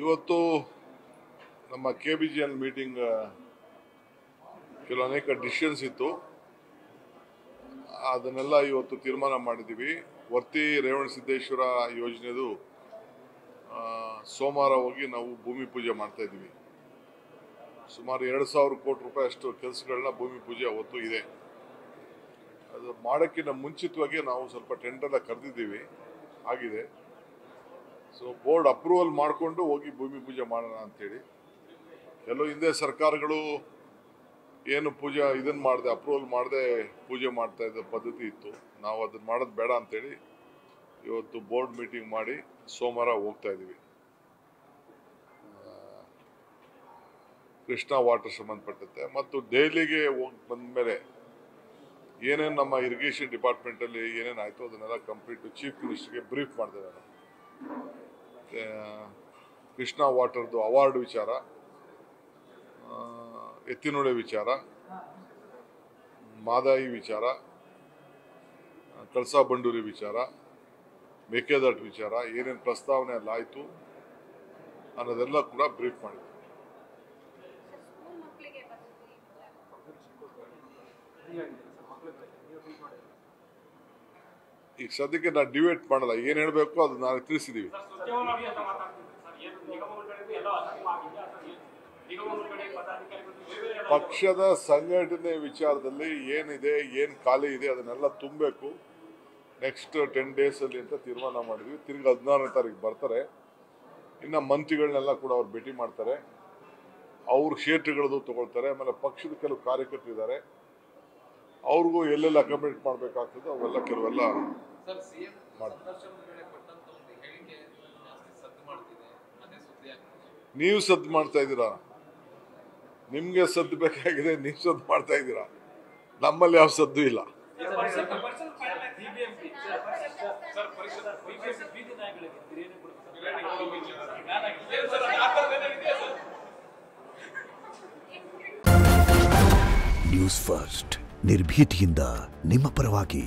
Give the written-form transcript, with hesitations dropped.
ಇವತ್ತು ನಮ್ಮ KBGN meeting ಕೆಲವು ಅನೇಕ ಡಿಸಿಷನ್ಸ್ ಇತ್ತು. ಅದನ್ನೆಲ್ಲ ಇವತ್ತು ತೀರ್ಮಾನ ಮಾಡಿದ್ದೀವಿ. ವರ್ತಿ ರೇವಣಸಿದ್ದೇಶ್ವರ ಯೋಜನೆದು ಸೋಮವಾರ ಹೋಗಿ ನಾವು ಭೂಮಿ ಪೂಜೆ ಮಾಡ್ತಾ ಇದ್ದೀವಿ. ಸುಮಾರು 2,000 ಕೋಟಿ ರೂಪಾಯಿ ಅಷ್ಟು ಕೆಲಸಗಳನ್ನ ಭೂಮಿ ಪೂಜೆ ಅವತ್ತು ಇದೆ. ಅದು ಮಾಡೋಕ್ಕಿಂತ ಮುಂಚಿತವಾಗಿ ನಾವು ಸ್ವಲ್ಪ ಟೆಂಡರ್ ಕರೆದಿದ್ದೀವಿ, ಆಗಿದೆ. ಸೊ ಬೋರ್ಡ್ ಅಪ್ರೂವಲ್ ಮಾಡಿಕೊಂಡು ಹೋಗಿ ಭೂಮಿ ಪೂಜೆ ಮಾಡೋಣ ಅಂತೇಳಿ. ಕೆಲವು ಹಿಂದೆ ಸರ್ಕಾರಗಳು ಏನು ಪೂಜೆ ಇದನ್ನು ಮಾಡದೆ ಅಪ್ರೂವಲ್ ಮಾಡದೆ ಪೂಜೆ ಮಾಡ್ತಾ ಇದ್ದ ಪದ್ಧತಿ ಇತ್ತು. ನಾವು ಅದನ್ನು ಮಾಡೋದು ಬೇಡ ಅಂತೇಳಿ ಇವತ್ತು ಬೋರ್ಡ್ ಮೀಟಿಂಗ್ ಮಾಡಿ ಸೋಮವಾರ ಹೋಗ್ತಾ ಇದ್ದೀವಿ. ಕೃಷ್ಣಾ ವಾಟರ್ ಸಂಬಂಧಪಟ್ಟಂತೆ ಮತ್ತು ಡೈಲಿಗೆ ಹೋಗಿ ಬಂದ ಮೇಲೆ ಏನೇನು ನಮ್ಮ ಇರಿಗೇಷನ್ ಡಿಪಾರ್ಟ್ಮೆಂಟಲ್ಲಿ ಏನೇನು ಆಯಿತು ಅದನ್ನೆಲ್ಲ ಕಂಪ್ಲೀಟ್ ಚೀಫ್ ಮಿನಿಸ್ಟರ್ಗೆ ಬ್ರೀಫ್ ಮಾಡಿದೆ ನಾನು. ಕೃಷ್ಣಾ ವಾಟರ್ದು ಅವಾರ್ಡ್ ವಿಚಾರ, ಎತ್ತಿನೊಳೆ ವಿಚಾರ, ಮಾದಾಯಿ ವಿಚಾರ, ಕಳಸಾ ಬಂಡೂರಿ ವಿಚಾರ, ಮೇಕೆದಾಟು ವಿಚಾರ ಏನೇನು ಪ್ರಸ್ತಾವನೆ ಎಲ್ಲ ಆಯಿತು ಅನ್ನೋದೆಲ್ಲ ಕೂಡ ಬ್ರೀಫ್ ಮಾಡಿದ್ವಿ. ಈಗ ಸದ್ಯಕ್ಕೆ ನಾನು ಡಿಬೇಟ್ ಮಾಡಲ್ಲ, ಏನು ಹೇಳಬೇಕು ಅದು ನಾನು ತಿಳಿಸಿದ್ದೀವಿ. ಪಕ್ಷದ ಸಂಘಟನೆ ವಿಚಾರದಲ್ಲಿ ಏನಿದೆ, ಏನು ಖಾಲಿ ಇದೆ ಅದನ್ನೆಲ್ಲ ತುಂಬಬೇಕು. ನೆಕ್ಸ್ಟ್ 10 days ಅಲ್ಲಿ ಅಂತ ತೀರ್ಮಾನ ಮಾಡಿದ್ವಿ. ತಿರ್ಗಿ 16ನೇ ತಾರೀಕು ಬರ್ತಾರೆ. ಇನ್ನು ಮಂತ್ರಿಗಳನ್ನೆಲ್ಲ ಕೂಡ ಅವ್ರು ಭೇಟಿ ಮಾಡ್ತಾರೆ, ಅವ್ರ ಕ್ಷೇತ್ರಗಳದ್ದು ತಗೊಳ್ತಾರೆ. ಆಮೇಲೆ ಪಕ್ಷದ ಕೆಲವು ಕಾರ್ಯಕರ್ತರಿದ್ದಾರೆ, ಅವ್ರಿಗೂ ಎಲ್ಲೆಲ್ಲ ಅಕಾಮಿಡೇಟ್ ಮಾಡಬೇಕಾಗ್ತದೆ ಅವೆಲ್ಲ ಕೆಲವೆಲ್ಲ ನೀವು ಸದ್ದು ಮಾಡ್ತಾ ಇದ್ದೀರಾ. ನಿಮ್ಗೆ ಸದ್ದು ಬೇಕಾಗಿದೆ, ನೀವು ಸದ್ದು ಮಾಡ್ತಾ ಇದ್ದೀರಾ. ನಮ್ಮಲ್ಲಿ ಯಾವ ಸದ್ದು ಇಲ್ಲ. ನ್ಯೂಸ್ ಫಸ್ಟ್ ನಿರ್ಭೀತಿಯಿಂದ ನಿಮ್ಮ ಪರವಾಗಿ.